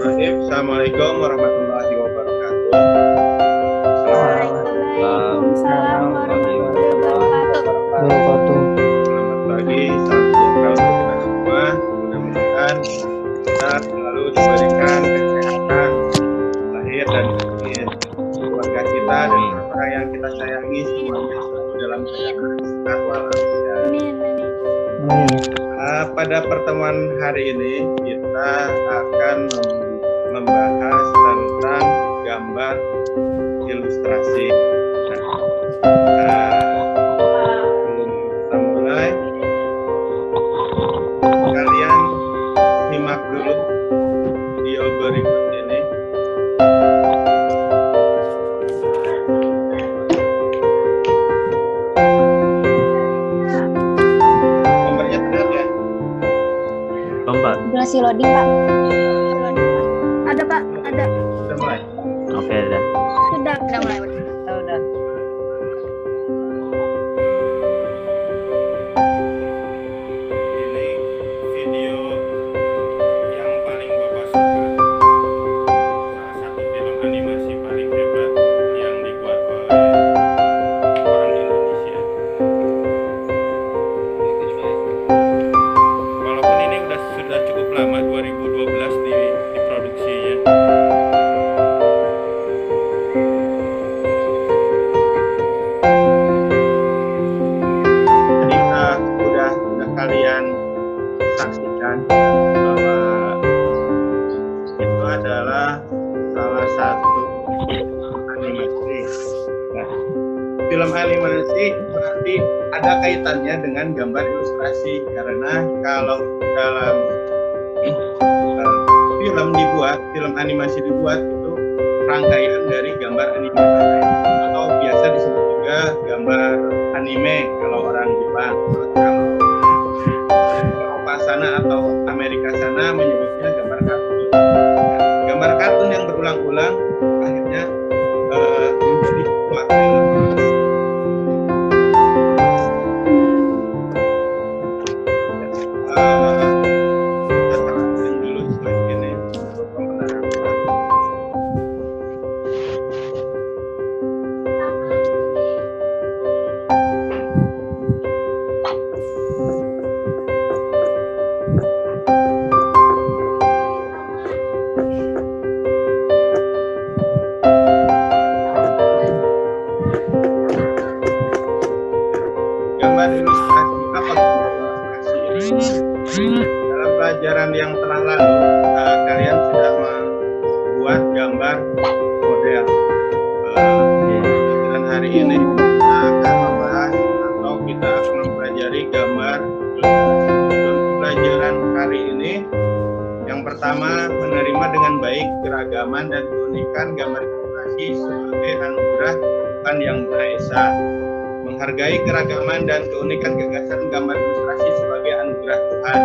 Assalamualaikum warahmatullahi wabarakatuh. Waalaikumsalam warahmatullahi wabarakatuh. Selamat pagi, salam sejahtera untuk kita semua. Mudah-mudahan kita selalu diberikan kesehatan lahir dan batin. Keluarga kita dan orang yang kita sayangi semuanya selalu dalam keadaan sehat walafiat. Pada pertemuan hari ini kita akan membahas tentang gambar ilustrasi. Sebelum kita mulai, kalian simak dulu video berikut ini. Nomornya terlihat ya? Durasi loading, Pak. Ada, Pak. Ada. Sudah mulai? Oke, udah. Sudah mulai. Udah. Ini video yang paling Bapak suka. Salah satu film animasi paling hebat yang dibuat oleh orang Indonesia. Walaupun ini sudah cukup lama, 2012 diproduksinya. Tadi udah kalian saksikan bahwa itu adalah salah satu animasi. Nah, film animasi berarti ada kaitannya dengan gambar ilustrasi, karena kalau dalam film animasi dibuat itu rangkaian dari gambar animasi atau biasa disebut juga gambar anime kalau orang Jepang. Kalau Eropa sana atau Amerika sana menyebutnya gambar kartun. Gambar kartun yang berulang-ulang akhirnya menjadi sebuah film. Kita terangkan dulu slide ini untuk pembenaran. Gambar ilustrasi apa gambar ilustrasi? Dalam pelajaran yang telah lalu, kalian sudah membuat gambar model. Dan hari ini kita akan membahas atau kita akan mempelajari gambar ilustrasi. Dalam pelajaran hari ini, yang pertama, menerima dengan baik keragaman dan keunikan gambar ilustrasi sebagai anugerah Tuhan Yang Maha Esa. Menghargai keragaman dan keunikan gagasan gambar ilustrasi sebagai anugerah Tuhan.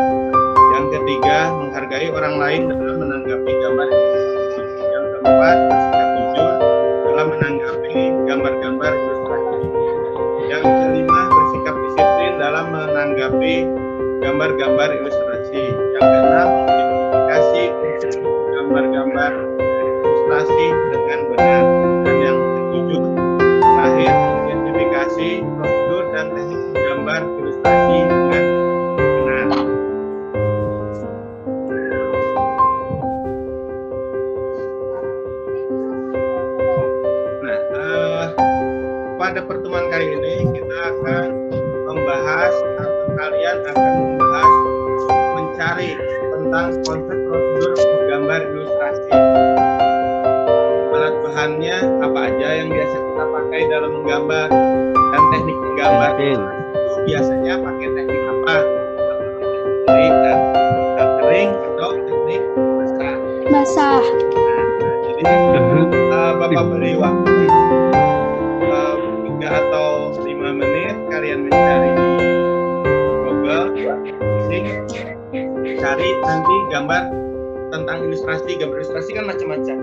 Yang ketiga, menghargai orang lain dalam menanggapi gambar ilustrasi. Yang keempat, bersikap jujur dalam menanggapi gambar-gambar ilustrasi. Yang kelima, bersikap disiplin dalam menanggapi gambar-gambar ilustrasi. Yang keenam, mengidentifikasi gambar-gambar ilustrasi dengan benar. Dan yang ketujuh, terakhir, mengidentifikasi prosedur dan teknik gambar ilustrasi dengan benar. Nah, pada pertemuan kali ini kita akan membahas atau kalian akan membahas mencari tentang konsep prosedur menggambar ilustrasi. Alat bahannya apa aja yang biasa kita pakai dalam menggambar, dan teknik menggambar itu biasanya pakai teknik apa? Teknik dan kering atau teknik basah. Basah. Jadi Bapak beri waktu 3 atau 5 menit kalian mencari di Google, cari nanti gambar tentang ilustrasi. Gambar ilustrasi kan macam-macam.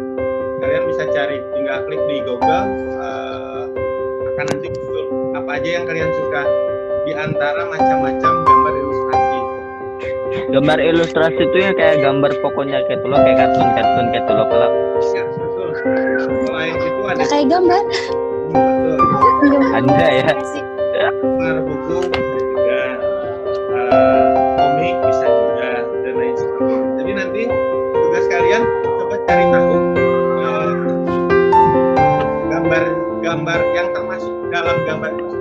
Kalian bisa cari, tinggal klik di Google, akan nanti muncul apa aja yang kalian suka di antara macam-macam gambar ilustrasi. Gambar ilustrasi itu ya kayak gambar pokoknya kayak tuh loh, kayak kartun kayak tuh loh kalau. Ya, betul. Selain itu ada Kayak gambar. betul Ada ya. gambar buku bisa juga, komik bisa juga, dan lain sebagainya. Jadi nanti tugas kalian coba cari tahu gambar yang termasuk dalam gambar itu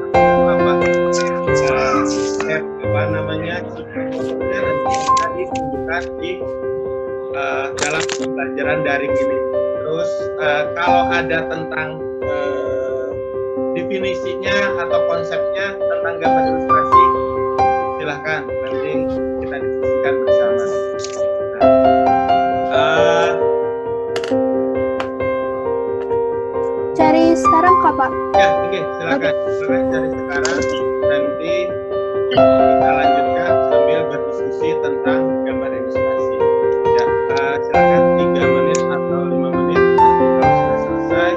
apa. Apa namanya, fotonya nanti bisa ditunjukkan di dalam pembelajaran daring ini. Terus kalau ada tentang definisinya atau konsepnya tentang gambar ilustrasi, silahkan nanti kita diskusikan bersama. Cari sekarang kak Pak. Ya, oke, silakan cari sekarang. Nanti kita lanjutkan sambil berdiskusi tentang gambar ilustrasi. Ya, silakan 3 menit atau 5 menit. Kalau sudah selesai,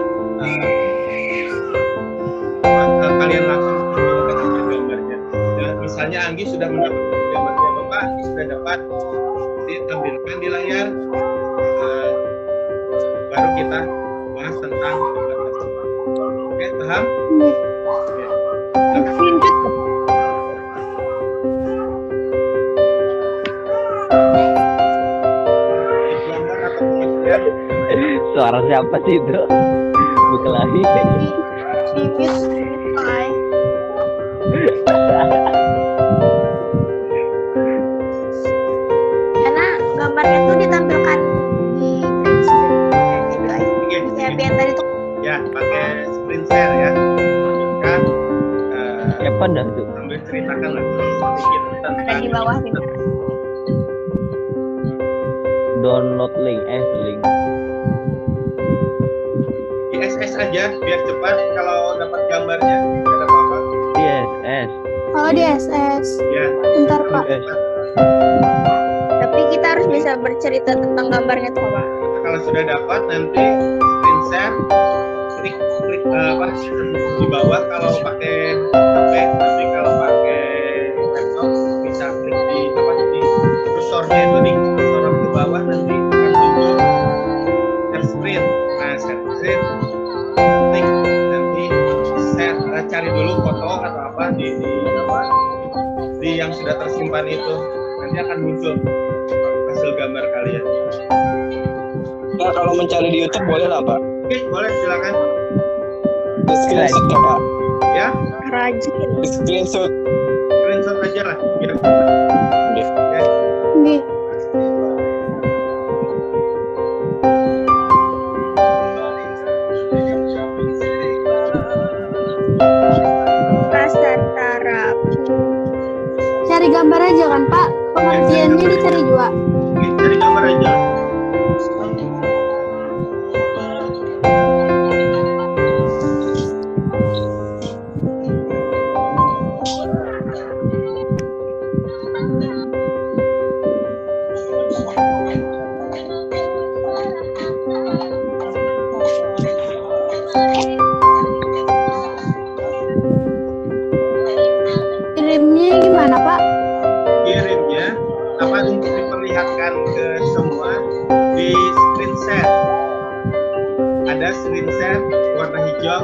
kalian langsung tampilkan aja gambarnya. Ya, misalnya Anggi sudah mendapat gambarnya, Bapak Anggi sudah dapat, ditampilkan di layar. Baru kita bahas tentang gambar tersebut. Oke, paham? Oke. Lanjut. Gambar atau pengertian? Suara siapa sih itu? Berkelahi. Karena gambarnya tuh ditampilkan di green screen juga. Kayak yang tadi tuh. Ya, pakai screen share ya. Kan Apa dah tuh? sambil ceritakan lah sedikit Ada tentang di bawah nih. Download link. di SS aja biar cepat. Kalau dapat gambarnya tidak ada apa-apa. DSS. Oh di SS. Ya, Bentar Pak. Yes. Tapi kita harus bisa bercerita tentang gambarnya tuh Pak. kalau sudah dapat nanti screen share, klik apa di bawah kalau pakai HP, tapi kalau pakai laptop bisa klik di apa di kursornya itu, di kursor ke bawah nanti akan muncul share screen. Nah, share screen klik nanti share, cari dulu foto atau apa di yang sudah tersimpan itu, nanti akan muncul hasil gambar kalian. Nah, kalau mencari di YouTube boleh lah, Pak. Oke, boleh, silakan Di screenshot ya, Pak. ya, Rajin. Di screenshot. screenshot aja lah biar Oke. oke. Nih. Pasar tarap. Cari gambar aja kan Pak? Pengertiannya dicari juga. Oke, cari gambar aja. Kirimnya gimana Pak? Kirimnya apa untuk diperlihatkan ke semua di screen share. Ada screen share warna hijau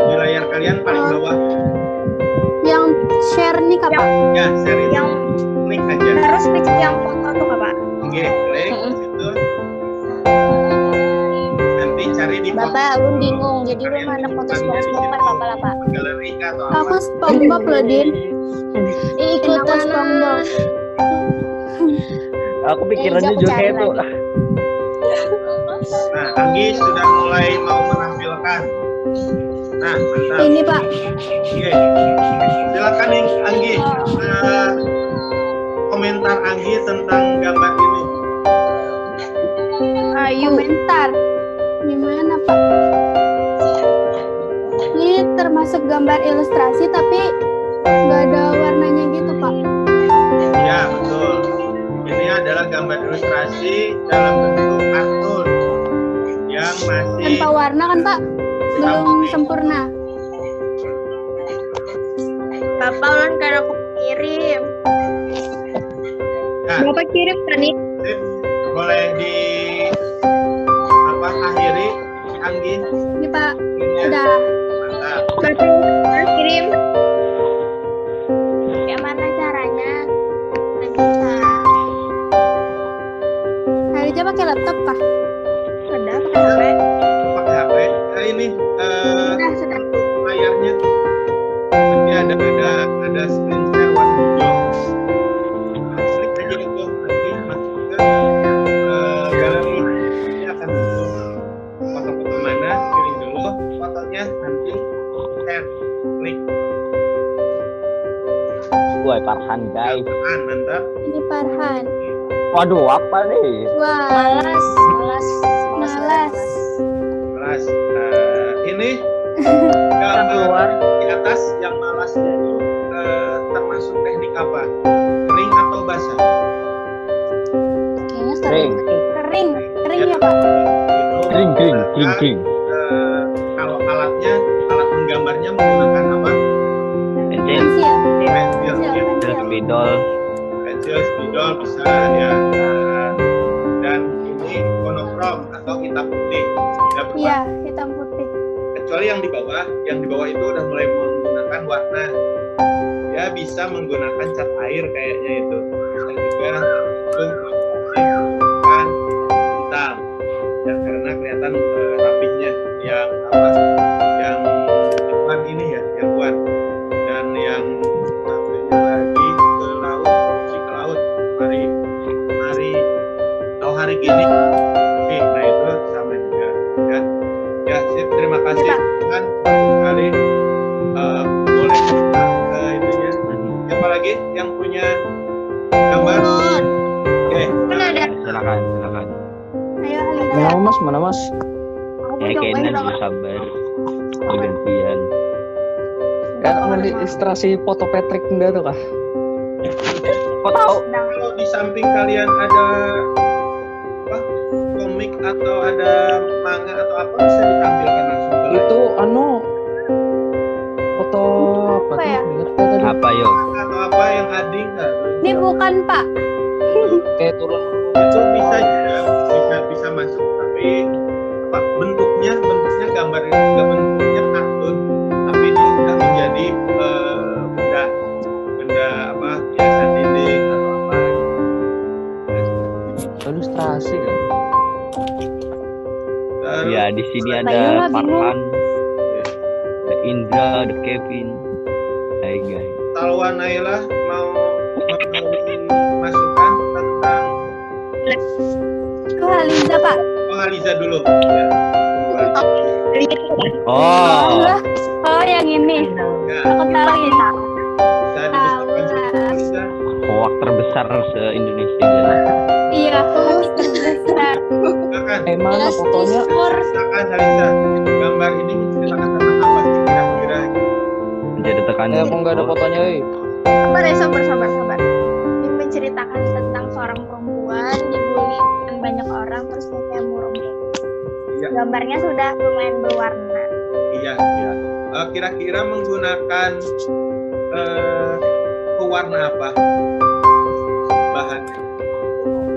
di layar kalian paling bawah. Yang share nih Kak Pak? Ya, share itu Yang klik aja. terus klik yang foto tuh Kak Pak? Oke, klik di situ. Nanti cari di foto. Bapak, lu bingung. Jadi lu mana foto SpongeBob kan Bapak lah Pak? Galeri atau apa? Aku SpongeBob loh Din. Ikutan SpongeBob. Aku pikirannya juga kayak itu. Nah, Anggi sudah mulai mau menampilkan. Nah, mantap. Ini Pak. Oke, silakan nih Anggi. Komentar Anggi tentang gambar ini. Ayu. Komentar. Gimana Pak? Ini termasuk gambar ilustrasi tapi nggak ada warnanya gitu Pak. Ya, betul. Ini adalah gambar ilustrasi dalam bentuk kartun yang masih Tanpa warna kan Pak? Belum sempurna. Bapak ulun karena aku kirim. kirim kan nih? Sip. Boleh di akhiri Anggi. Ini Pak. Ini ya. Udah. Mantap. Baru kirim. Kayak mana caranya? Nggak bisa. Harusnya pakai laptop kah? Ada pakai HP. Pakai HP. Ini Sudah. layarnya nanti ada screen share warna hijau. Klik aja itu nanti masuk ke galeri. Ini akan muncul foto-foto mana, pilih dulu fotonya, nanti share, klik. Wah, Farhan guys. Mantap. Ini Farhan. Waduh, apa nih? Wah, Malas. malas. Malas. Ini gambar di atas yang malas itu termasuk teknik apa? Kering atau basah? Kayaknya Kering. Kering ya Pak. Itu Kering. kalau alat menggambarnya menggunakan apa? Pensil, Pensil, ya. spidol. Pensil, spidol bisa ya. Dan ini monokrom atau hitam putih. Tidak berwarna. Iya, hitam putih. Kecuali yang di bawah itu udah mulai menggunakan warna. Ya bisa menggunakan cat air kayaknya itu. Bisa juga menggunakan hitam. Dan karena kelihatan rapihnya yang one ini ya, yang one. Dan yang satunya lagi ke laut, opsi ke laut. Hari gini. Oke, nah itu sama juga ya. Ya, sip, terima kasih kan sekali. Boleh kita itunya. Siapa lagi yang punya gambar? Oke. Mana ada? Silakan. Ayo, Mana mas? Ya kayaknya harus sabar. Gantian. Kan nanti ilustrasi foto Patrick enggak tuh kah? Kok tahu? Kalau di samping kalian ada apa? Komik atau ada manga atau apa bisa ditampilkan langsung ke layar. Itu foto apa Apa tuh? ya? Ingat nggak tadi? Apa yo? Atau apa yang ading nggak? Ini bukan Pak. Kayak turun. Itu bisa juga bisa masuk, tapi apa bentuknya gambar itu nggak bentuknya kartun, tapi dia udah menjadi benda apa hiasan dinding atau apa. Ilustrasi kan? Terus Ya di sini Ayolah, ada bingung. Farhan, ada Indra, ada Kevin. Hai guys. Talwa Naila mau masukan tentang Itu Haliza Pak. Aliza dulu ya. Oh, Oh, yang ini. Ya, Aku tahu ini. bisa dibesarkan sedikit, Aliza. hoak terbesar se-Indonesia. Iya, besar. Silakan, Mana fotonya? silakan Aliza. Gambar ini menceritakan tentang apa sih kira-kira? Jadi tekan. Kok nggak ada fotonya? Sabar. Ini menceritakan tentang seorang perempuan dibully dengan banyak orang terus dia kayak murung. Iya. Gambarnya sudah lumayan berwarna. Iya. Kira-kira menggunakan pewarna apa? Bahan.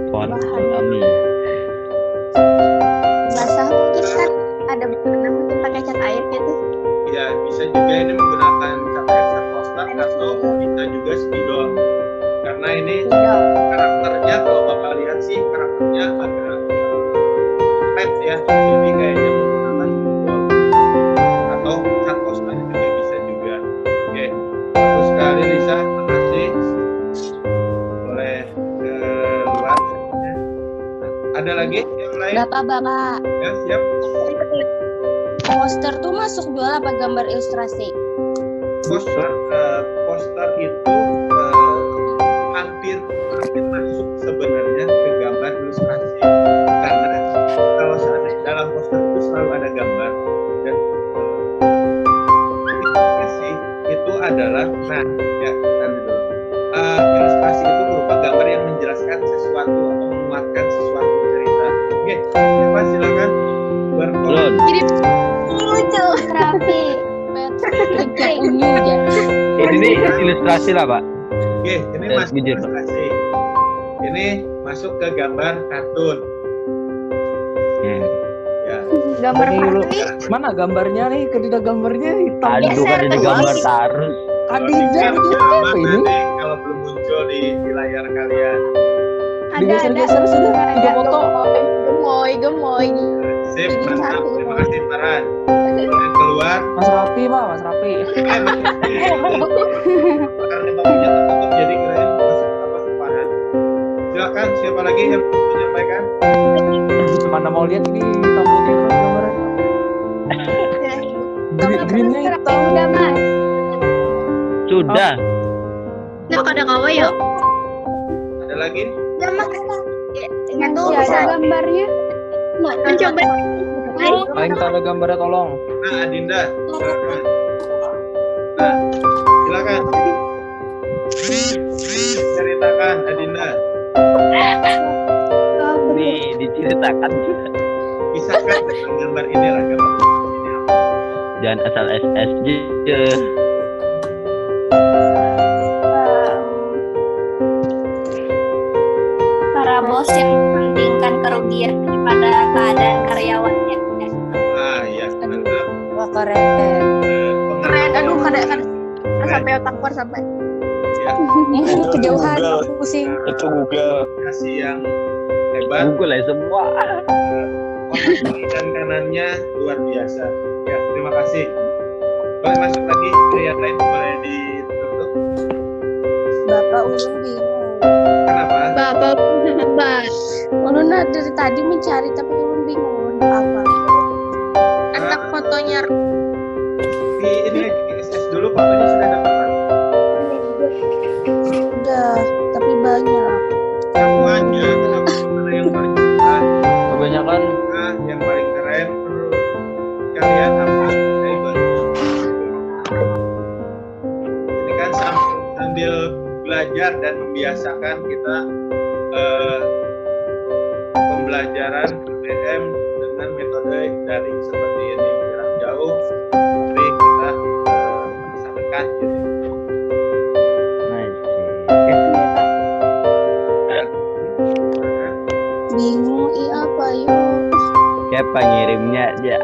Warna alami. Basah mungkin kan ada warna mungkin pakai cat air gitu. Ya, bisa juga ini menggunakan cat air cat poster atau bisa juga spidol. Karena ini Tidak. karakternya kalau Bapak lihat sih karakternya agak red ya. Jadi kayaknya menggunakan spidol atau cat poster juga bisa juga. Oke. Bagus sekali Lisa, makasih. Boleh ke luar. Ada lagi yang lain? Berapa Bapak? Ya, siap. Poster tuh masuk jual apa gambar ilustrasi? Poster itu hampir masuk sebenarnya ke gambar ilustrasi karena kalau seandainya dalam poster itu selalu ada gambar dan ilustrasi itu adalah ilustrasi itu berupa gambar yang menjelaskan sesuatu atau menguatkan sesuatu cerita. Oke, Pak silakan berkol. Belum. Lucu, rapi. Patrick unyu ya. Ini ilustrasi lah, Pak. Oke, ini Ya, masih jujur. ilustrasi. Ini masuk ke gambar kartun. Ya. Ya. Gambar Ini kartun lu, nih. mana gambarnya nih? Kedida gambarnya hitam. Aduh, Geser kan ada ke gambar bawah. tarus. Kadija Kan itu jawaban apa ini? nanti kalau belum muncul di layar kalian. Digeser-geser sudah, tiga foto. Gemoy. Sip, Ini mantap. satu. Terima kasih Farhan. Boleh keluar. Mas Rapi, Pak, Mas Rapi. Karena bapaknya tertutup jadi kirain masuk apa Farhan. Silakan siapa lagi yang mau menyampaikan? Mana mau lihat ini hitam putih terus gambarnya. Greennya hitam. Udah mas. Sudah. Nah kada kawa yuk. Ada lagi? Udah mas. Itu Ya, bisa ada gambarnya. Mencoba. Paling tak ada gambarnya tolong. Nah, Adinda. Silakan. Nah, silakan. Ceritakan Adinda. Nih, diceritakan juga. Kisahkan tentang gambar ini lah gambar ini apa? Jangan asal SSJ. Para bos yang mementingkan kerugian daripada keadaan karyawannya. Ah, ya, mantap. Wah, keren. Keren. Aduh kada sampai otak keluar sampai. Ya, Kejauhan, Google. aku pusing. Itu Google. kasih yang hebat. Google ya semua. Otak kiri dan kanannya luar biasa. Ya, terima kasih. Boleh masuk lagi ke yang lain, boleh ditutup. Bapak ulun bingung. Kenapa? Bapak hebat. Ulun dari tadi mencari tapi ulun bingung ulun apa. Anak fotonya Di ini lagi di SS dulu fotonya sudah dapat Pak? Udah, tapi banyak. Semuanya. Kenapa mana yang paling suka? Kebanyakan Nah, yang paling keren menurut kalian apa? Hebatnya. Ini kan sambil belajar dan membiasakan kita pembelajaran PPM dengan metode daring seperti ini, jarak jauh, tapi kita bisa dekat gitu. Bingung apa yuk. Siapa ngirimnya aja.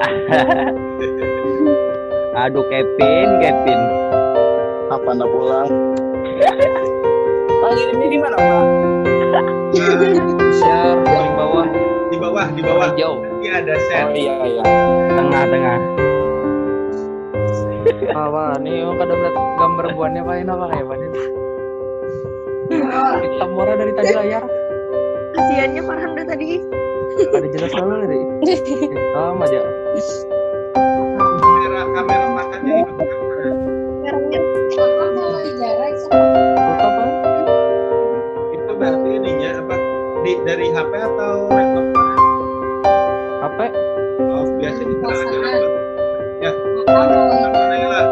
Aduh, Kevin. Apa anda pulang? Pak ngirimnya di mana, Pak? share paling bawah, Di bawah hijau. nanti ada Oh set. iya. Tengah. Wah, nih emang kada melihat gambar buannya Pak, ini apa kayak Pak ini? Hitam warna dari tadi layar. kasihannya Farhan udah tadi. Ada jelas banget dari hitam aja. Kamera makannya itu bukan. Foto apa? Itu berarti ininya apa? Dari HP atau laptop? HP? Oh, biasa di tangan laptop. Ya. Mana ya lah?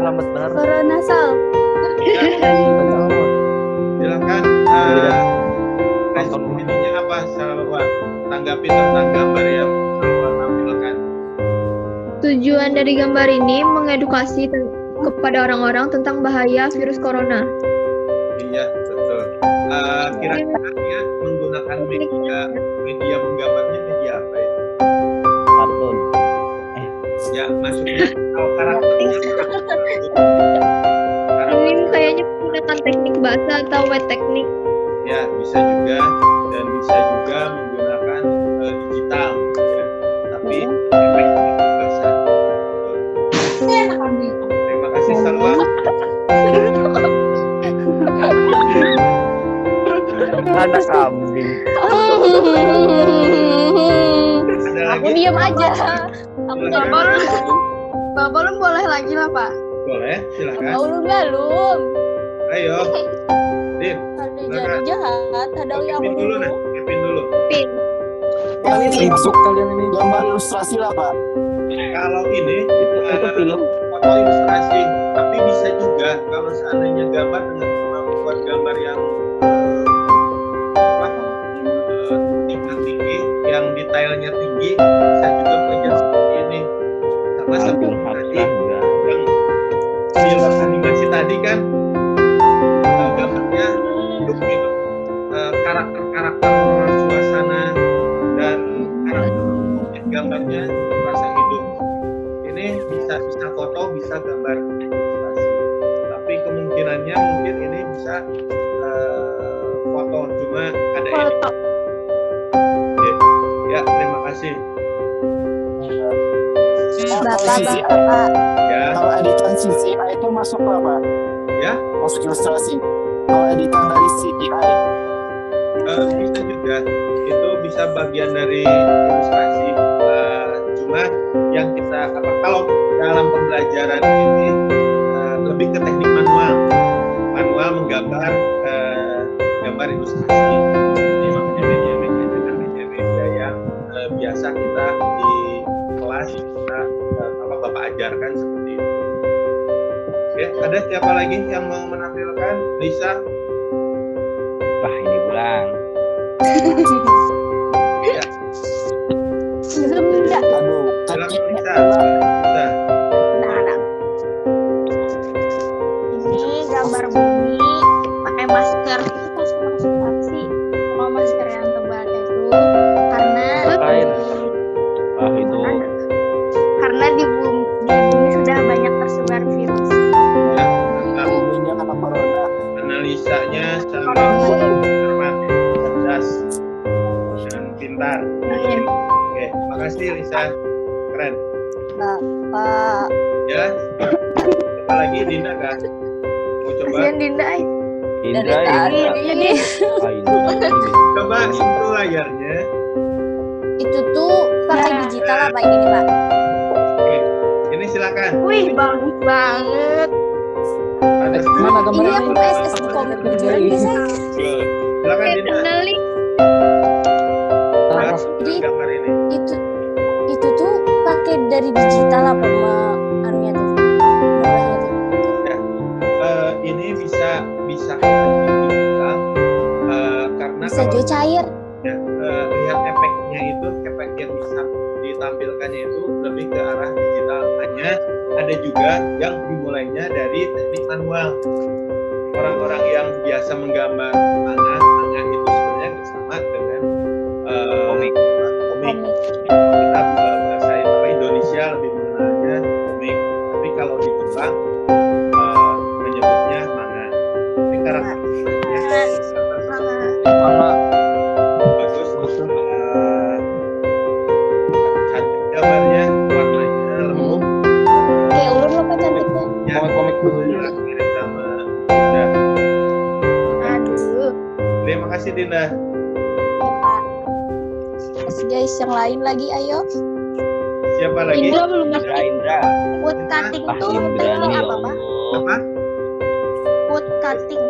Lambat benar. Corona sal. Silakan. Respon ininya apa? Salwa tanggapi tentang gambar yang Salwa tampilkan. Tujuan dari gambar ini mengedukasi kepada orang-orang tentang bahaya virus corona. Iya, betul. Kira-kira dia menggunakan media menggambarnya media apa itu? Kartun. Ya, maksudnya kalau karakternya Ini kayaknya menggunakan teknik bahasa atau web teknik. ya bisa juga dan bisa juga menggunakan digital ya. Tapi efeknya bahasa. Terima kasih Salwa. Ada kambing. Ada Aku lagi? diam aja. Aku Silakan. Bapak belum boleh lagi lah Pak. Boleh, silakan. ulun belum. Ayo. Din, Ada jadi jahat. Ada yang Kevin dulu nah, Kevin dulu. Pin. Ini Masuk kalian ini. gambar ilustrasi lah, Pak. Kalau ini Itu film. foto ilustrasi, tapi bisa juga kalau seandainya gambar dengan kemampuan gambar yang tingkat tinggi, yang detailnya tinggi, bisa juga mengejar seperti ini. Sama seperti Aduh, tadi astaga. yang film animasi tadi kan gambarnya hidup gitu bentuknya terasa hidup. Ini bisa foto, bisa gambar ilustrasi. Tapi kemungkinannya mungkin ini bisa foto, cuma ada edit. Foto. Oke. Ya, terima kasih. Bapak. Ya, Kalau editan CGI itu masuk nggak, Pak? ya. Masuk ilustrasi. Kalau editan dari CGI. Bisa juga, itu bisa bagian dari ilustrasi. Cuma yang kita kalau dalam pembelajaran ini lebih ke teknik manual menggambar gambar ilustrasi. Ini makanya media yang biasa kita di kelas kita Bapak ajarkan seperti itu. Oke, ada siapa lagi yang mau menampilkan? Lisa? Wah, ini pulang. Ya, Aduh, silakan kakinya Lisa. pulang. Lisa. Anak-anak. Ini gambar bumi pakai masker. Itu pas masuk taksi, mau masker yang tebal itu karena Kain. Wah, itu karena di bumi sudah banyak tersebar virus. Ya, mantap. Buminya kena corona. Analisanya sangat cermat, cerdas, dan pintar. Amin. Oke, makasih Lisa. Keren. Bapak. Ya, coba lagi Dinda kan? Mau coba? Kasihan Dinda. Indra. Dari tadi Ini Ah, Indra. Coba sentuh layarnya. itu tuh pakai digital apa ini nih, Pak? Oke, ini silakan. wih bagus banget. Ada Mana Ini gambarnya? aku PSS di komik kejuran biasa. Silakan Dinda. Kenali. Bahas Jadi gambar ini. itu tuh pakai dari digital apa anunya tuh? Gambarnya tuh. Ini bisa digital karena Bisa kalau juga cair. ya, lihat efeknya itu, efek yang bisa ditampilkannya itu lebih ke arah digital. Hanya ada juga yang dimulainya dari teknik manual. Orang-orang yang biasa menggambar manga itu sebenarnya sama dengan Komik. komik. Kita bahasa Indonesia lebih mengenalnya komik. Tapi kalau di Jepang menyebutnya manga. Ini karakternya Mana? bagus, cantik gambarnya, warnanya lembut, Kayak urun loh Pak cantiknya. ya Komik-komik dulu. mirip sama Dinda. Aduh. Terima kasih Dinda. Ya, Pak. Terus guys yang lain lagi ayo. Siapa lagi? Indra belum Indra. wood cutting Ah, tuh Indra ini nih, ya apa Pak? Allah. Apa? Wood cutting.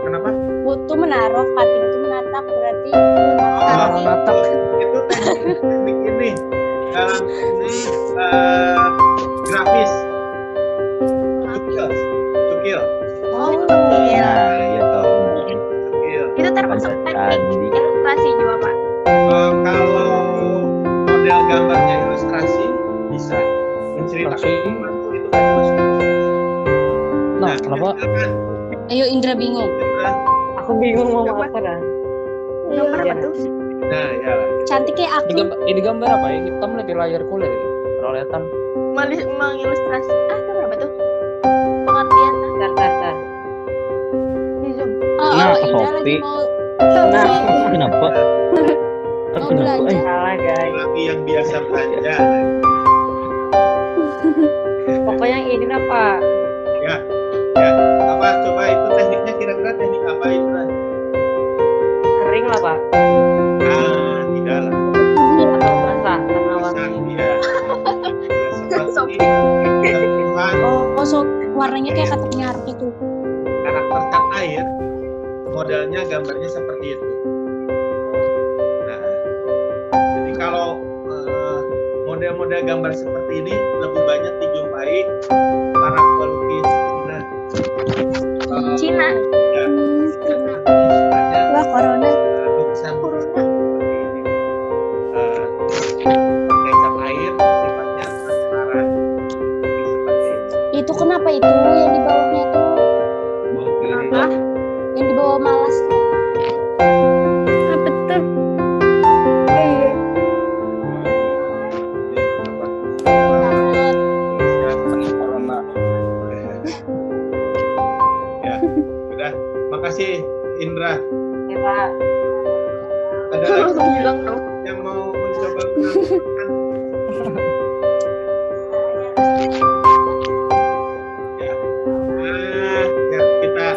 Kenapa? Wood tuh menaruh, cutting tuh menatap berarti Orang natap. Itu teknik ini dalam teknik grafis. Cukil. Oh, iya. Nah, iya tahu. Cukil. Itu termasuk Ada teknik tadi. ilustrasi juga Pak. Kalau model gambarnya ilustrasi bisa menceritakan Oke. sesuatu itu kan masuk ilustrasi. Nah, kenapa? silakan, ayo Indra bingung. Indra. Aku bingung mau Siapa? apa dah. Nomor Iya. apa tuh? Nah, ya lah. Cantik kayak aku. Ini gambar apa ya? Hitam di layar kulit. Roletan. Mengilustrasi. Itu berapa tuh? Pengertian Tar. di Zoom. Oh, Nah, Indra lagi Sophie. mau Nah, Kenapa? mau belanja. salah guys. Lagi yang biasa belanja. Pokoknya yang ini apa? Ya, apa coba itu tekniknya kira-kira teknik apa itu? Kering lah pak. Ah, tidak lah. Atau basah karena Basah, wangi. iya. Seperti sentuhan Oh, so warnanya kayak kata penyaru gitu. karakter cat air, modelnya gambarnya seperti itu. Nah, jadi kalau model-model gambar seperti ini lebih banyak dijumpai para pelukis Cina. Cina. Ya, Cina. istilahnya Wah, corona. lukisan seperti ini. Pakai cat air, sifatnya transparan. Seperti ini. Itu kenapa itu yang di bawahnya tuh? Bawah kiri. Ah, Yang di bawah malas tuh. apa tuh? Iya. Ya Pak. Ada lagi Langsung hilang dong. yang mau mencoba menambahkan? Ya, ya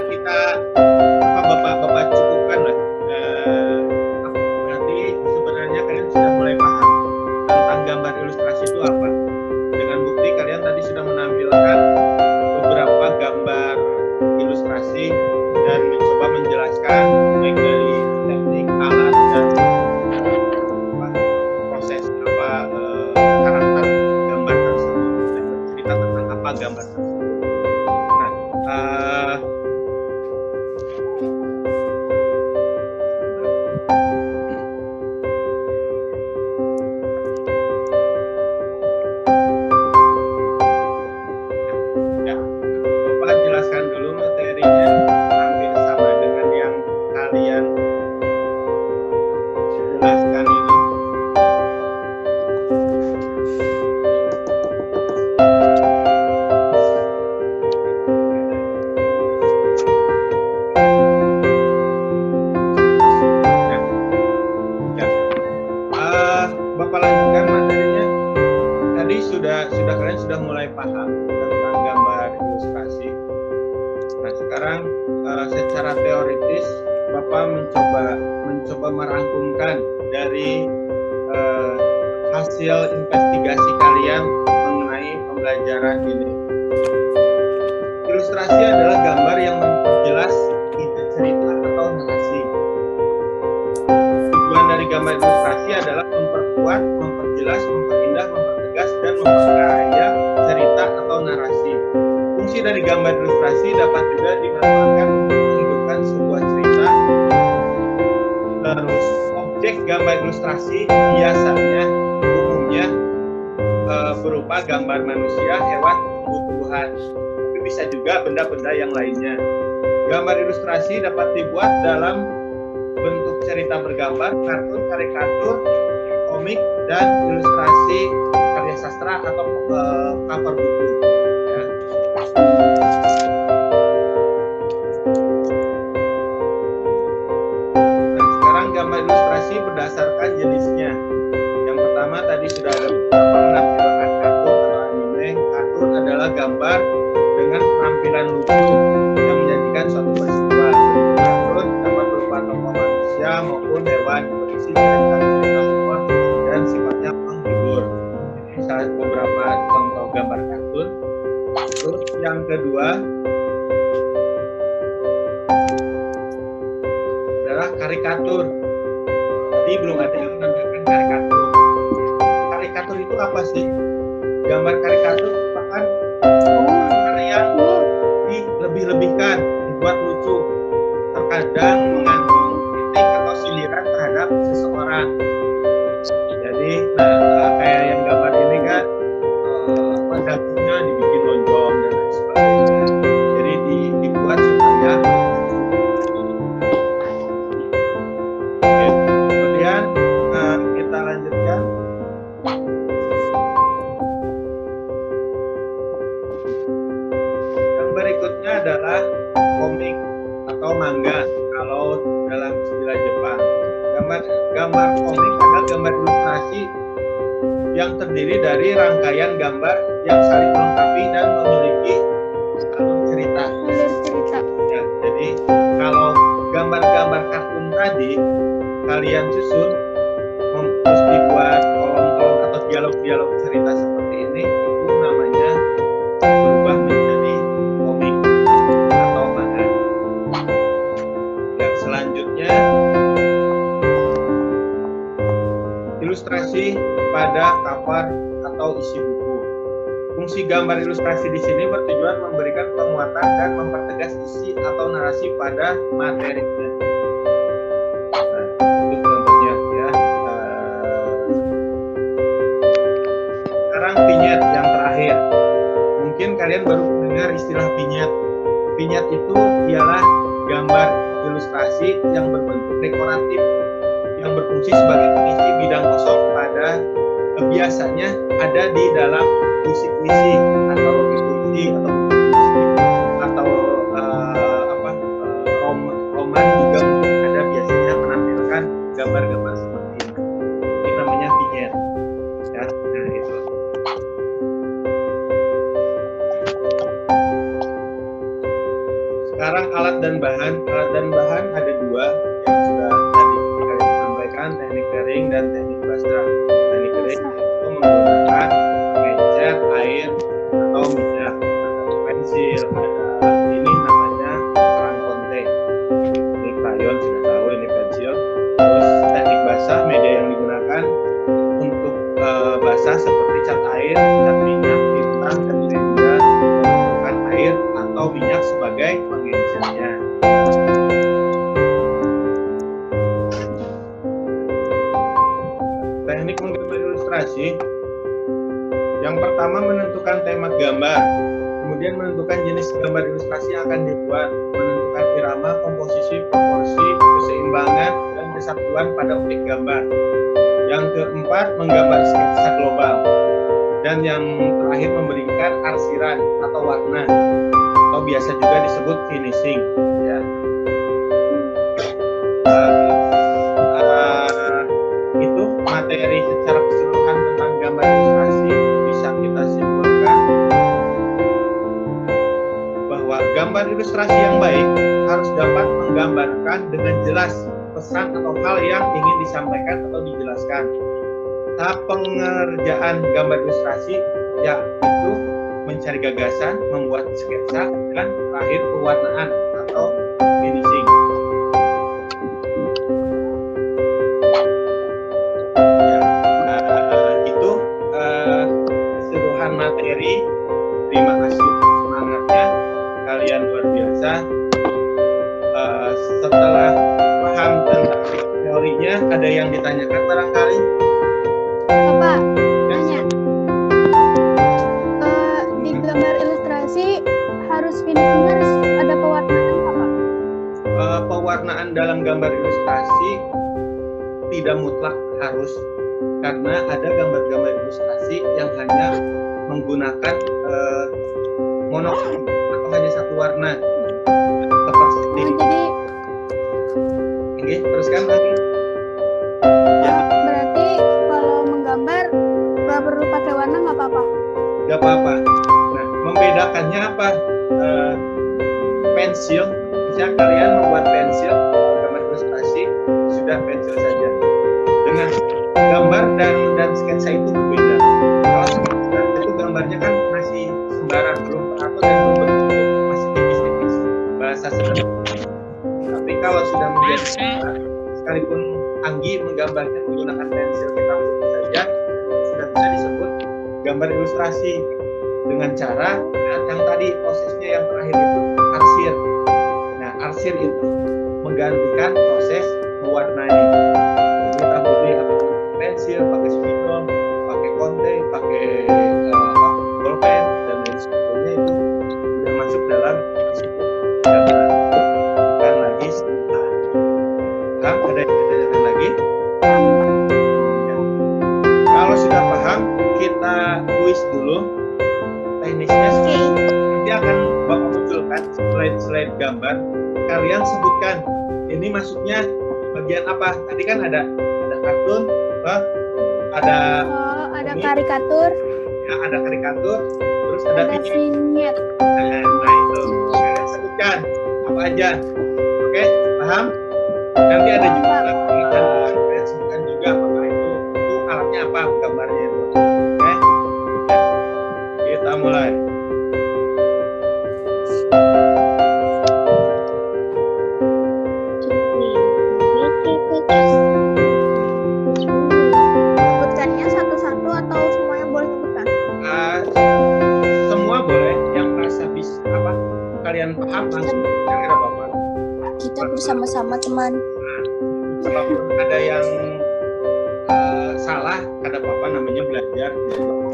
kita bapak-bapak cukupkan lah. Berarti sebenarnya kalian sudah mulai paham tentang gambar ilustrasi itu apa. Dengan bukti kalian tadi sudah menampilkan beberapa gambar ilustrasi dan mencoba menjelaskan baik dari teknik, alat dan proses karakter gambar tersebut dan bercerita tentang apa gambar tersebut. Nah, ya, Bapak jelaskan dulu materinya hampir sama dengan yang kalian jelaskan itu. Ya, Bapak lanjutkan materinya. Tadi kalian sudah mulai paham tentang gambar ilustrasi. Nah, sekarang secara teoritis Bapak mencoba merangkumkan dari hasil investigasi kalian mengenai pembelajaran ini. Ilustrasi adalah gambar yang memperjelas ide cerita atau narasi. Tujuan dari gambar ilustrasi adalah memperkuat, memperjelas, memperindah, mempertegas, dan memperkaya cerita atau narasi. Fungsi dari gambar ilustrasi dapat juga dimanfaatkan untuk menghidupkan sebuah cerita. Terus, objek gambar ilustrasi biasanya umumnya berupa gambar manusia, hewan, tumbuh-tumbuhan. Tapi bisa juga benda-benda yang lainnya. Gambar ilustrasi dapat dibuat dalam bentuk cerita bergambar, kartun, karikatur, komik, dan ilustrasi karya sastra atau cover buku. Ya. Nah, sekarang gambar ilustrasi berdasarkan jenisnya. Yang pertama tadi sudah ada beberapa menampilkan kartun atau anime. Kartun adalah gambar dengan penampilan lucu yang menjanjikan suatu peristiwa. Kartun dapat berupa tokoh manusia maupun hewan, berisi cerita-cerita humor dan sifatnya menghibur. Ini salah beberapa contoh gambar kartun. Terus yang kedua adalah karikatur. Tadi belum ada yang menampilkan karikatur. Karikatur itu apa sih? Gambar karikatur merupakan karya dilebih-lebihkan, dibuat lucu, terkadang mengandung kritik atau sindiran terhadap seseorang. Jadi, kayak yang gambar ini kan, dagingnya dibikin lonjong dan lain sebagainya. Jadi dibuat supaya oke. Kemudian kita lanjutkan. Yang berikutnya adalah komik atau manga kalau dalam istilah Jepang. Gambar komik adalah gambar ilustrasi yang terdiri dari rangkaian gambar yang saling melengkapi dan memiliki alur cerita. Ya, jadi kalau gambar-gambar kartun tadi kalian susun terus dibuat kolom-kolom atau dialog-dialog cerita seperti ini, itu namanya berubah menjadi komik atau manga. Dan selanjutnya ilustrasi pada cover atau isi buku. Fungsi gambar ilustrasi di sini bertujuan memberikan penguatan dan mempertegas isi atau narasi pada materinya. Nah, itu contohnya ya. Sekarang vignette yang terakhir. Mungkin kalian baru mendengar istilah vignette. Vignette itu ialah gambar ilustrasi yang berbentuk dekoratif yang berfungsi sebagai pengisi bidang kosong pada biasanya ada di dalam puisi-puisi atau puisi atau roman juga mungkin ada biasanya cat air, cat minyak, bintang, cat ganja, menentukan air atau minyak sebagai pengencernya. Teknik menggambar ilustrasi. Yang pertama menentukan tema gambar, kemudian menentukan jenis gambar ilustrasi yang akan dibuat, menentukan irama, komposisi, proporsi, keseimbangan, dan kesatuan pada objek gambar. Yang keempat menggambar sketsa global, dan yang terakhir memberikan arsiran atau warna, atau biasa juga disebut finishing. Ya. Itu materi secara keseluruhan tentang gambar ilustrasi. Bisa kita simpulkan bahwa gambar ilustrasi yang baik harus dapat menggambarkan dengan jelas pesan atau hal yang ingin disampaikan atau dijelaskan. Tahap pengerjaan gambar ilustrasi yaitu mencari gagasan, membuat sketsa, dan terakhir pewarnaan atau finishing. Itu keseluruhan materi. Terima kasih semangatnya, kalian luar biasa. Setelah paham tentang teorinya, ada yang ditanyakan barangkali? Bapak, nanya. Di gambar ilustrasi harus finishing, harus ada pewarnaan apa? Pewarnaan dalam gambar ilustrasi tidak mutlak harus, karena ada gambar-gambar ilustrasi yang hanya menggunakan monokrom atau hanya satu warna. Seperti Jadi teruskan lagi. berarti kalau menggambar nggak perlu pakai warna nggak apa-apa? Gak apa-apa. Nah, membedakannya apa? Pensil, misalnya kalian membuat pensil, gambar ilustrasi, sudah pensil saja. Dengan gambar dan sketsa itu berbeda. Kalau sketsa itu gambarnya kan masih sembarang, belum teratur dan belum berbentuk, masih tipis-tipis, bahasa sederhana. Tapi kalau sudah menjadi gambar, sekalipun Anggi menggambarnya menggunakan pensil hitam saja, sudah bisa disebut gambar ilustrasi dengan cara yang tadi prosesnya yang terakhir itu arsir. Nah, arsir itu menggantikan proses mewarnai. Jadi kita boleh pensil, pakai spidol, pakai konte, pakai bolpen dan lain sebagainya, itu sudah masuk dalam disebut gambar. Bukan lagi sebentar. Ada yang ditanyakan lagi? Ya. Kalau sudah paham, kita kuis dulu teknisnya. Nanti akan Bapak munculkan slide-slide gambar. Kalian sebutkan ini masuknya bagian apa? Tadi kan ada kartun, ada Ada komik, karikatur, ya, ada karikatur, terus ada ada video. vignette. Nah itu kalian sebutkan apa aja. Oke, paham? Nanti ada juga pengetahuan, kalian sebutkan juga apakah itu alatnya apa, gambarnya itu. Oke, kita mulai. Sebutkannya satu-satu atau semuanya boleh sebutkan? Semua boleh, yang merasa bisa apa kalian paham langsung yang ada Bapak. Kita bersama-sama teman. Apapun ada yang salah, ada Bapak namanya belajar, jadi Bapak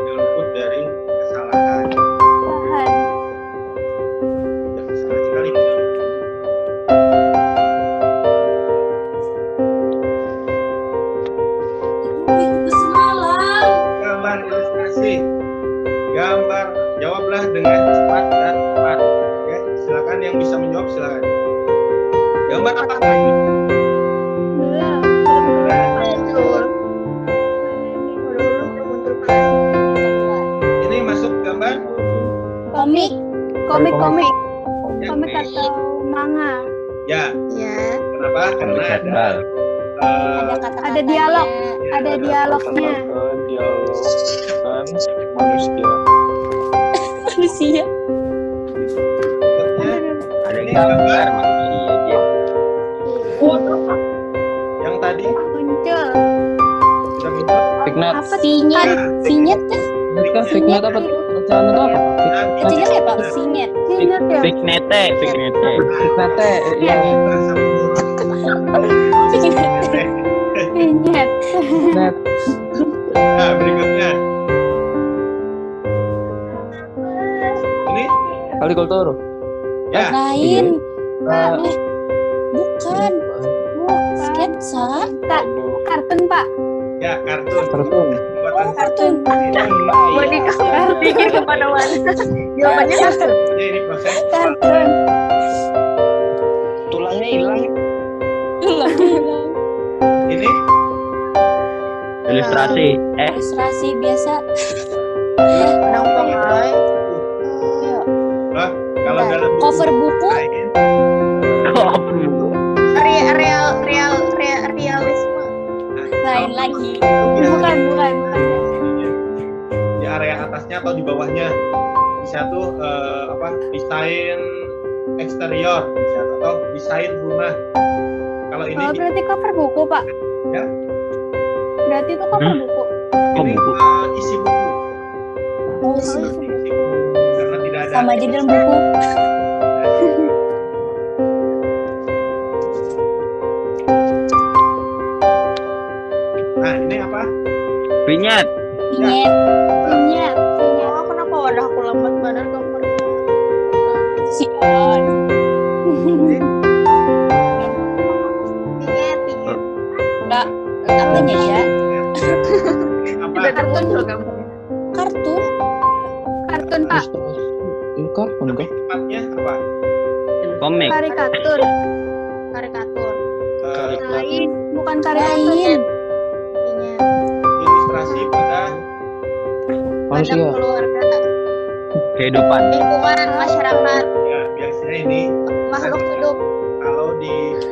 jangan luput dari kesalahan. Tahan. Tidak salah sekali. Gambar ilustrasi. Gambar, jawablah dengan cepat dan tepat. Oke, silakan yang bisa menjawab silakan. Gambar apa ini? Belum. Muncul. Ini masuk gambar Komik. Komik yang atau manga. ya. Ya. Kenapa? Karena ada Ada Ada dialog. Ada dialognya. Dialog kan manusia. manusia. berikutnya Ada ini gambar gambar manusia dia. yang tadi Muncul. sudah muncul. Fitna Vignet. Apa Vignet? Vignet kan? Vignet kan Vignet apa? Bacaan itu apa? Kecilnya kayak Pak Vignet. Ingat ya? Vignette. Vignet iya. Bahasa menurut. Ingat. Vignet. Nah, berikutnya. Ini Agrikultur. ya. Lain. Eh, Bukan. Sketsa. Kartun Pak. Ya, kartun. Kartun. Pembuatan Kartun. Body cover dikit kemana-mana. Jawabannya kartun. Ya, ini proses Kartun. Tulangnya hilang. ini Ilustrasi. Ilustrasi biasa. Nampang ay. Wah, kalau dalam buku Cover buku. lain, Realisme. Lain lagi. Bukan. di area atasnya atau di bawahnya bisa tuh desain eksterior bisa, atau desain rumah. Kalau ini Oh, berarti cover buku Pak. Ya. Berarti itu cover buku. ini buku. isi buku. Oh, Isi buku. Karena tidak ada sama aja dalam buku. Nah, ini apa? Vignette. Vignet. Ingat. Oh, kenapa wadah aku lambat banget gambarnya? Sian. Ini Ingat. Enggak. Apanya ya? ini apa? Udah termuncul gambarnya. Kartun. Kartun Pak. Ini kartun kah? Tempatnya apa? Komik. Karikatur. Lain. Bukan karikatur. Lain. Ingat. Ilustrasi pada Pada Manusia. keluarga, Kehidupan. lingkungan, masyarakat, ya biasanya ini makhluk hidup. kalau di buku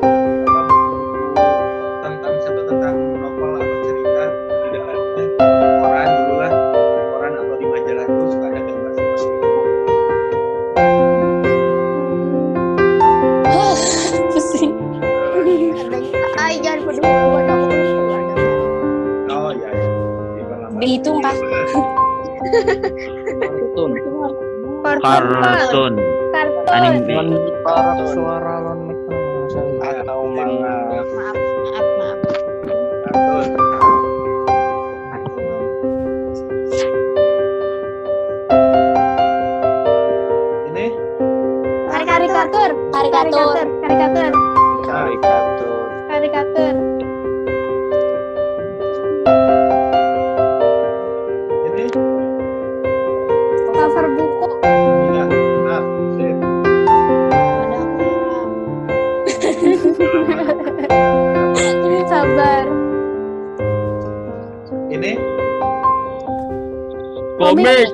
tentang novel atau cerita tidak ada koran dulu lah, koran atau di majalah itu suka ada gambar seperti itu. Pusing. Ay, jangan peduli buat aku keluarga. Oh ya, ya. Di malam. Dihitung, Kak. Kartun. Kartun. Kartun. Anime. Para suara lawan mic. Atau manga. Maaf. Kartun. Ini Karikatur. Karikatur. Karikatur. Karikatur. Karikatur. ini Cover buku. ya, benar. Sip. Ada merah. Sabar. Ini Komik.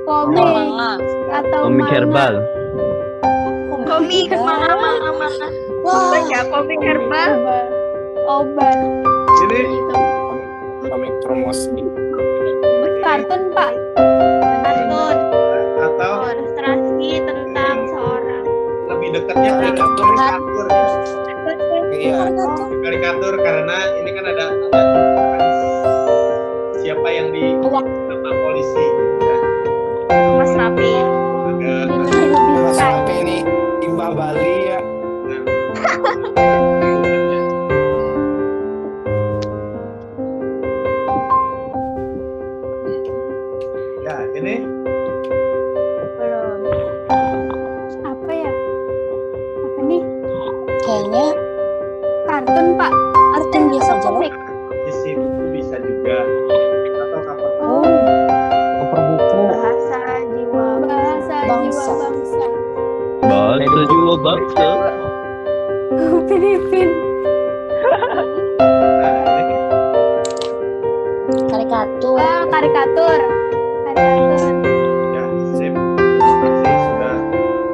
Komik Manga. atau Komik manga. herbal. Komik manga. Wah. Baca komik herbal. Obat. ini Komik promosi. Kartun Pak. Kartun. atau Ilustrasi tentang seorang. lebih dekatnya ke karikatur. Iya. Karikatur karena ini kan ada siapa yang di nama polisi gitu ya. Mas Rapi. Agak Mas apa ini? Imba Bali ya. Ya, ini Belum. Apa ya? Apa nih? Kayaknya Kartun Pak. kartun biasa aja loh. Komik. isi buku bisa juga atau cover Oh, Cover buku. bahasa jiwa Bangsa. bangsa. Bahasa jiwa bangsa. Filipin. nah, ini Karikatur. Karikatur. ya sip masih sudah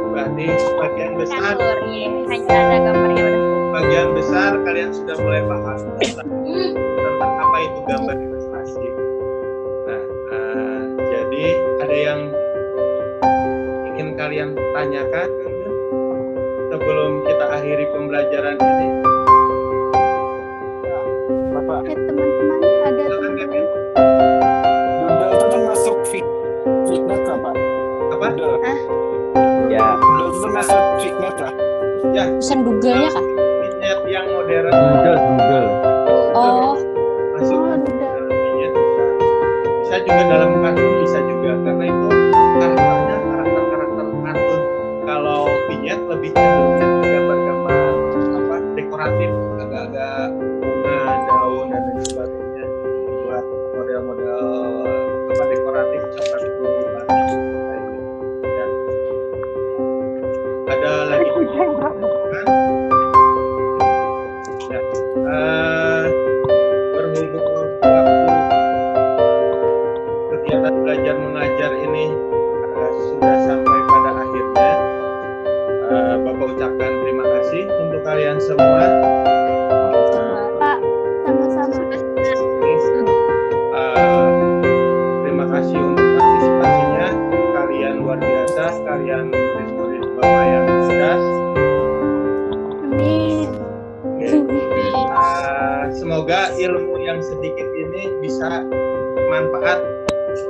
berarti bagian besar Iya. Hanya ada gambarnya udah. bagian besar kalian sudah mulai paham tentang apa itu gambar ilustrasi. Nah, jadi ada yang ingin kalian tanyakan sebelum kita akhiri pembelajaran ini? Bapak. Teman-teman ada Silakan, teman-teman. Kevin. Ya, Pesan Google-nya kah? vignette yang modern. Google. Oh, Masuk dalam vignette bisa. Bisa juga dalam kartun bisa juga karena itu karakternya karakter kartun. Kalau vignette lebih cenderung ke gambar-gambar apa dekoratif, agak-agak bunga, daun dan lain sebagainya buat model-model apa dekoratif seperti bulan kayak gitu. Ya. Ada lagi kan? Ya. Berhubung waktu kegiatan belajar mengajar ini sudah sampai pada akhirnya, Bapak ucapkan terima kasih untuk kalian semua. Pak, sama-sama. Terima kasih untuk partisipasinya. Kalian luar biasa, kalian murid-murid Bapak yang cerdas. Amin. Semoga ilmu yang sedikit ini bisa bermanfaat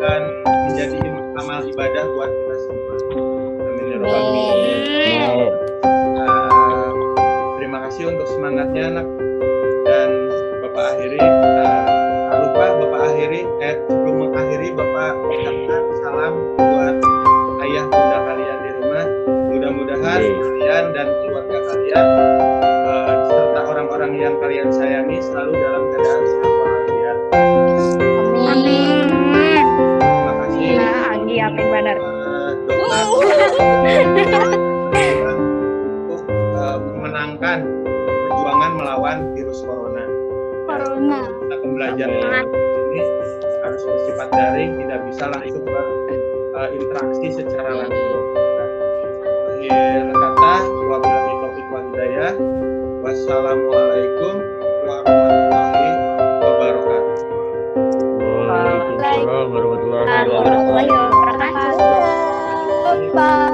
dan menjadi amal ibadah buat kita semua. Amin ya rabbal alamin. Terima kasih untuk semangatnya anak dan Bapak akhiri. Tak lupa Bapak akhiri. Sebelum mengakhiri Bapak ucapkan salam buat ayah bunda kalian di rumah. Mudah-mudahan kalian dan keluarga kalian serta orang-orang yang kalian sayangi selalu dalam keadaan sehat walafiat. Amin. Terima kasih. Nah, Anggi amin benar. Dokter untuk memenangkan perjuangan melawan virus corona. Corona. Kita pembelajaran ini harus bersifat daring, tidak bisa langsung berinteraksi secara langsung. Akhir kata, wabillahi taufiq wal hidayah. Wassalamualaikum warahmatullahi wabarakatuh. Waalaikumsalam warahmatullahi wabarakatuh. Warahmatullahi wabarakatuh. Bye.